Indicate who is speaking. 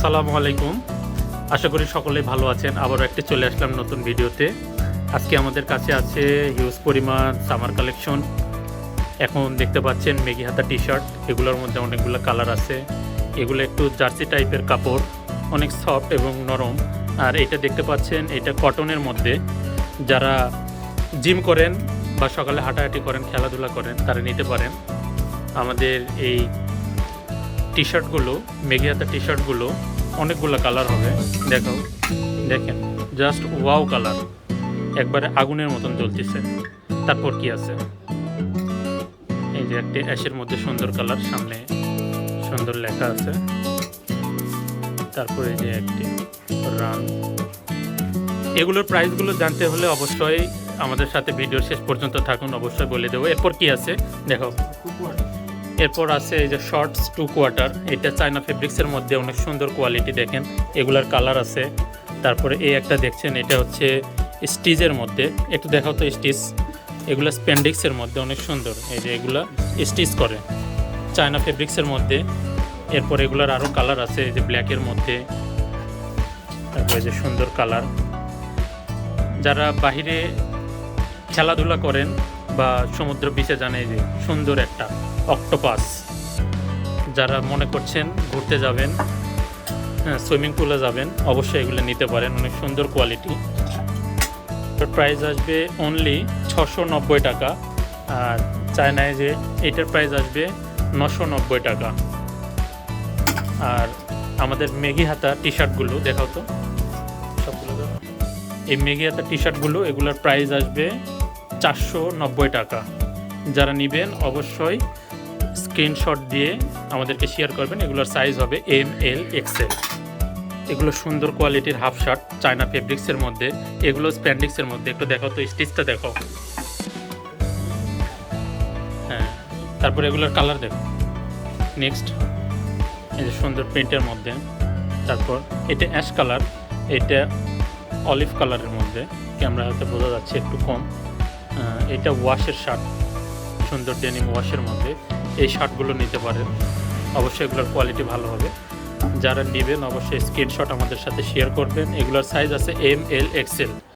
Speaker 1: আসসালামু আলাইকুম। আশা করি সকলেই ভালো আছেন। আবারও একটি চলে আসলাম নতুন ভিডিওতে। আজকে আমাদের কাছে আছে হিউজ পরিমাণ সামার কালেকশন। এখন দেখতে পাচ্ছেন মেগি হাতা টি-শার্ট, এগুলোর মধ্যে অনেকগুলো কালার আছে। এগুলো একটু জার্সি টাইপের কাপড়, অনেক সফট এবং নরম। আর এটা দেখতে পাচ্ছেন এটা কটনের মধ্যে। যারা জিম করেন বা সকালে হাঁটাহাঁটি করেন, খেলাধুলা করেন, তারা নিতে পারেন। আমাদের এই টি-শার্টগুলো, মেগি হাতা টি-শার্টগুলো অনেকগুলো কালার হবে। দেখেন জাস্ট ওয়াও কালার, একবারে আগুনের মতন জ্বলতেছে। তারপর কি আছে, এই যে একটি অ্যাশের মধ্যে সুন্দর কালার, সামনে সুন্দর লেখা আছে। তারপরে যে একটি রান। এগুলোর প্রাইসগুলো জানতে হলে অবশ্যই আমাদের সাথে ভিডিওর শেষ পর্যন্ত থাকুন, অবশ্যই বলে দেবো। এরপর কি আছে দেখো, এরপর আছে এই যে শর্টস 2 কোয়ার্টার। এটা চায়না ফেব্রিক্সের মধ্যে অনেক সুন্দর কোয়ালিটি, দেখেন এগুলার কালার আছে। তারপরে এই একটা দেখছেন, এটা হচ্ছে স্টিচের মধ্যে, একটু দেখাও তো স্টিচ। এগুলো স্প্যান্ডিক্সের মধ্যে অনেক সুন্দর, এই যে এগুলা স্টিচ করে চায়না ফেব্রিক্সের মধ্যে। এরপর এগুলার আরও কালার আছে, এই যে ব্ল্যাকের মধ্যে। তারপরে যে সুন্দর কালার, যারা বাহিরে খেলাধুলা করেন বা সমুদ্র বিচে যান, এই যে সুন্দর একটা অক্টোপাস। যারা মনে করছেন ঘুরতে যাবেন, সুইমিং পুলে যাবেন, অবশ্যই এগুলো নিতে পারেন, অনেক সুন্দর কোয়ালিটি। প্রাইস আসবে অনলি 690 টাকা। আর চায়নায় যে এইটার প্রাইস আসবে 990 টাকা। আর আমাদের মেগি হাতা টি শার্টগুলো দেখাও তো, সবগুলো দেখো। এই মেগি হাতা টি শার্টগুলো, এগুলোর প্রাইস আসবে 490 টাকা। যারা নেবেন অবশ্যই স্ক্রিনশট দিয়ে আমাদেরকে শেয়ার করবেন। এগুলোর সাইজ হবে ML XL। এগুলো সুন্দর কোয়ালিটির হাফ শার্ট, চায়না ফেব্রিক্সের মধ্যে, এগুলো স্প্যান্ডিক্সের মধ্যে। একটু দেখাও তো স্টিচটা দেখো। হ্যাঁ, তারপরে এগুলোর কালার দেখো। নেক্সট এই যে সুন্দর প্রিন্টের মধ্যে। তারপর এটা অ্যাশ কালার, এটা অলিভ কালারের মধ্যে, ক্যামেরা হাতে বোঝা যাচ্ছে একটু কম। এটা ওয়াশের শার্ট, সুন্দর ডেনিম ওয়াশের মধ্যে। এই শার্টগুলো নিতে পারেন, অবশ্যই এগুলোর কোয়ালিটি ভালো হবে। যারা নেবেন অবশ্যই স্ক্রিনশট আমাদের সাথে শেয়ার করবেন। এগুলোর সাইজ আছে ML XL।